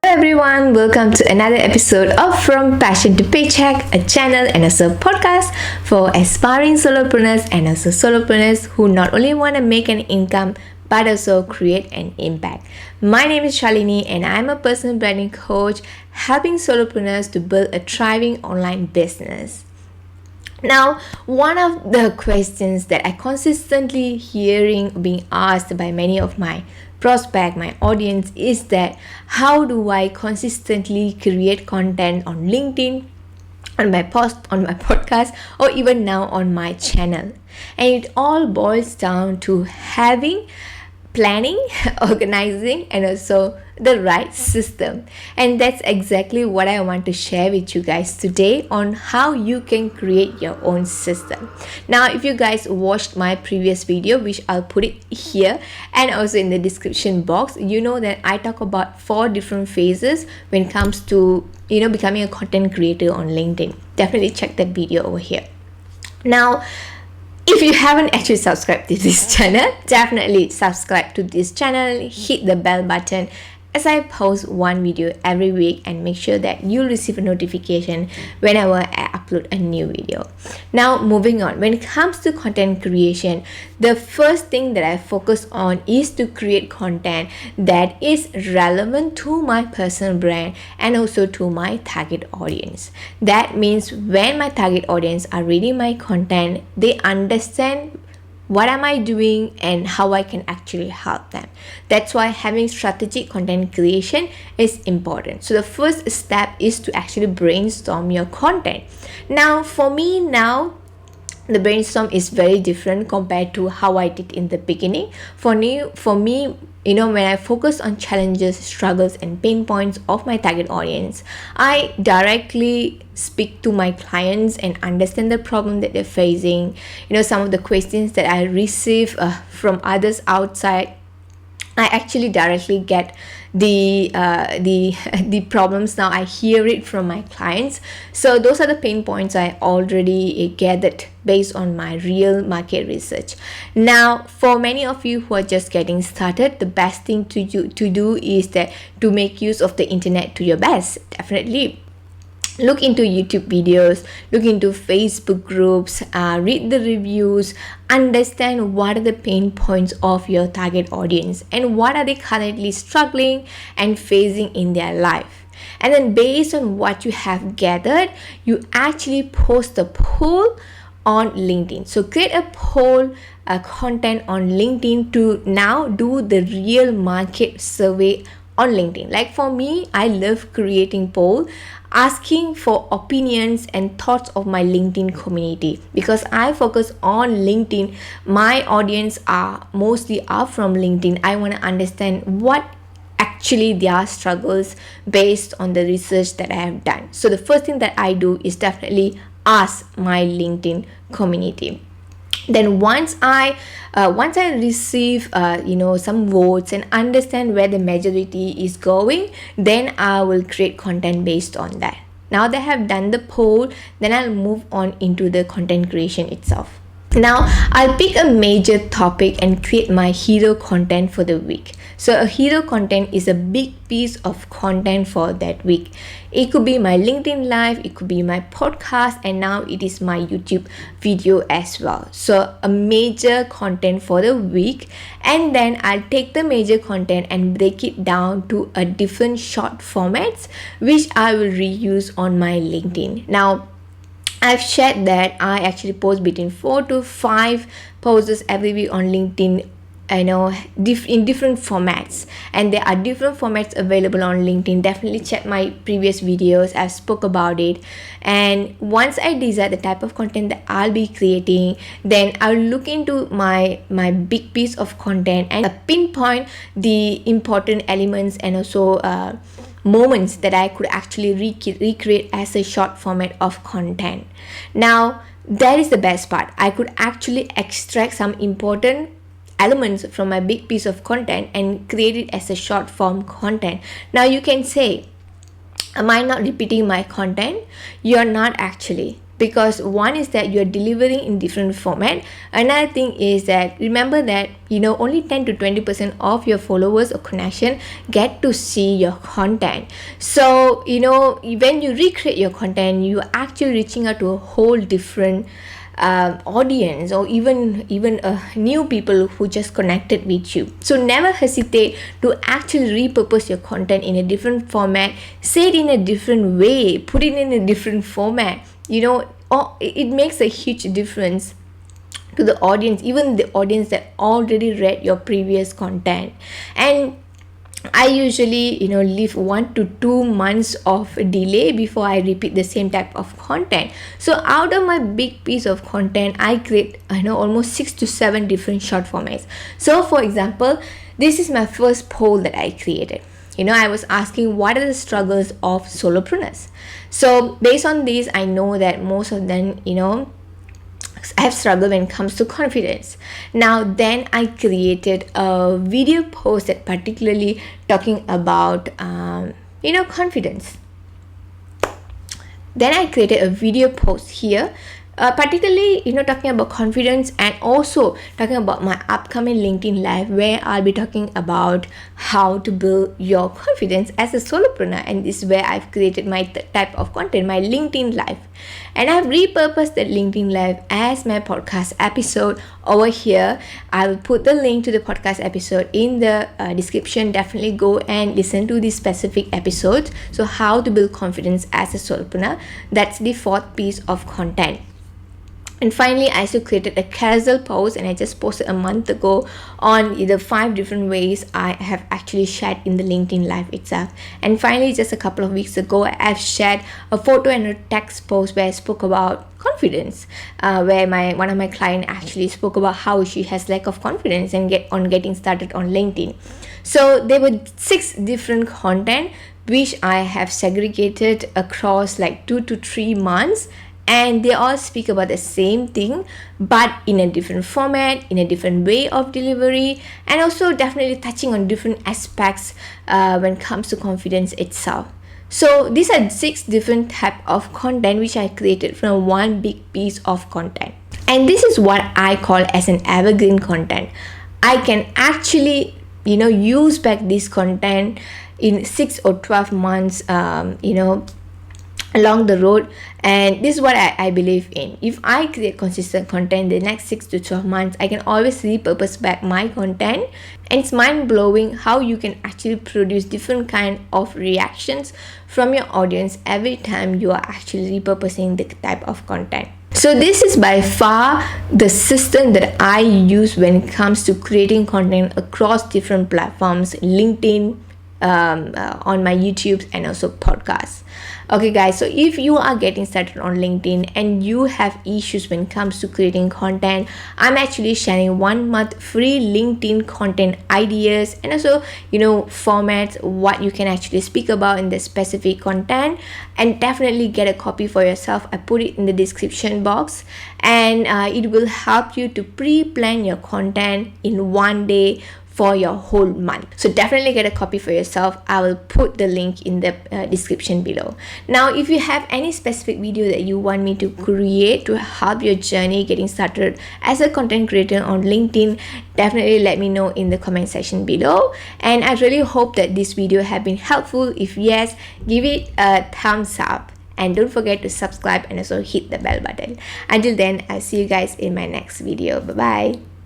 Everyone, welcome to another episode of From Passion to Paycheck, a channel and also podcast for aspiring solopreneurs and also solopreneurs who not only want to make an income but also create an impact. My name is Shalini and I'm a personal branding coach helping solopreneurs to build a thriving online business. Now, one of the questions that I consistently hearing being asked by many of my prospect, my audience, is that how do I consistently create content on LinkedIn, on my post, on my podcast, or even now on my channel? And it all boils down to having planning, organizing, and also the right system. And that's exactly what I want to share with you guys today on how you can create your own system. Now, if you guys watched my previous video, which I'll put it here and also in the description box, you know that I talk about 4 different phases when it comes to becoming a content creator on LinkedIn. Definitely check that video over here. Now, if you haven't actually subscribed to this channel, definitely subscribe to this channel, hit the bell button as I post one video every week, and make sure that you'll receive a notification whenever I upload a new video. Now, moving on, when it comes to content creation, the first thing that I focus on is to create content that is relevant to my personal brand and also to my target audience. That means when my target audience are reading my content, they understand what am I doing and how I can actually help them. That's why having strategic content creation is important. So the first step is to actually brainstorm your content. Now, for me the brainstorm is very different compared to how I did in the beginning. For me, when I focus on challenges, struggles, and pain points of my target audience, I directly speak to my clients and understand the problem that they're facing. Some of the questions that I receive from others outside, I actually directly get the problems. Now I hear it from my clients. So those are the pain points I already gathered based on my real market research. Now, for many of you who are just getting started, the best thing to do is that to make use of the internet to your best. Definitely look into YouTube videos, look into Facebook groups, read the reviews, understand what are the pain points of your target audience and what are they currently struggling and facing in their life. And then based on what you have gathered, you actually post a poll on LinkedIn. So create a poll content on LinkedIn to now do the real market survey on LinkedIn. Like for me, I love creating poll, asking for opinions and thoughts of my LinkedIn community, because I focus on LinkedIn. My audience are mostly from LinkedIn. I want to understand what actually their struggles based on the research that I have done. So the first thing that I do is definitely ask my LinkedIn community. Then once I receive some votes and understand where the majority is going, then I will create content based on that. Now that I have done the poll, then I'll move on into the content creation itself. Now I'll pick a major topic and create my hero content for the week. So a hero content is a big piece of content for that week. It could be my LinkedIn live, it could be my podcast, and now it is my YouTube video as well. So a major content for the week, and then I'll take the major content and break it down to a different short formats which I will reuse on my LinkedIn. Now I've shared that I actually post between 4 to 5 posts every week on LinkedIn, in different formats, and there are different formats available on LinkedIn. Definitely check my previous videos. I've spoke about it. And once I decide the type of content that I'll be creating, then I'll look into my big piece of content and pinpoint the important elements and also moments that I could actually recreate as a short format of content. Now that is the best part. I could actually extract some important elements from my big piece of content and create it as a short form content. Now you can say, am I not repeating my content? You're not actually, because one is that you're delivering in different format. Another thing is that remember that only 10 to 20% of your followers or connection get to see your content. So when you recreate your content, you're actually reaching out to a whole different audience, or even new people who just connected with you. So never hesitate to actually repurpose your content in a different format, say it in a different way, put it in a different format. It makes a huge difference to the audience, even the audience that already read your previous content. And I usually leave 1 to 2 months of delay before I repeat the same type of content. So out of my big piece of content, I create almost 6 to 7 different short formats. So for example, this is my first poll that I created. I was asking what are the struggles of solopreneurs. So based on this, I know that most of them have struggled when it comes to confidence. Now then I created a video post that particularly talking about confidence. Then I created a video post here particularly talking about confidence, and also talking about my upcoming LinkedIn live, where I'll be talking about how to build your confidence as a solopreneur. And this is where I've created my type of content, my LinkedIn live, and I've repurposed that LinkedIn live as my podcast episode over here. I'll put the link to the podcast episode in the description. Definitely go and listen to this specific episode. So how to build confidence as a solopreneur, that's the 4th piece of content. And finally, I also created a carousel post, and I just posted a month ago on the 5 different ways I have actually shared in the LinkedIn live itself. And finally, just a couple of weeks ago, I've shared a photo and a text post where I spoke about confidence, where one of my clients actually spoke about how she has lack of confidence and getting started on LinkedIn. So there were 6 different content which I have segregated across like 2 to 3 months. And they all speak about the same thing, but in a different format, in a different way of delivery, and also definitely touching on different aspects when it comes to confidence itself. So these are 6 different type of content which I created from one big piece of content. And this is what I call as an evergreen content. I can actually, use back this content in 6 or 12 months, along the road. And this is what I believe in. If I create consistent content the next 6 to 12 months, I can always repurpose back my content. And it's mind-blowing how you can actually produce different kind of reactions from your audience every time you are actually repurposing the type of content. So this is by far the system that I use when it comes to creating content across different platforms, LinkedIn, on my YouTube, and also podcasts. Okay guys, so if you are getting started on LinkedIn and you have issues when it comes to creating content, I'm actually sharing 1 month free LinkedIn content ideas, and also formats, what you can actually speak about in the specific content. And definitely get a copy for yourself. I put it in the description box, and it will help you to pre-plan your content in 1 day for your whole month. So definitely get a copy for yourself. I will put the link in the description below. Now, if you have any specific video that you want me to create to help your journey getting started as a content creator on LinkedIn, definitely let me know in the comment section below. And I really hope that this video have been helpful. If yes, give it a thumbs up. And don't forget to subscribe and also hit the bell button. Until then, I'll see you guys in my next video. Bye bye.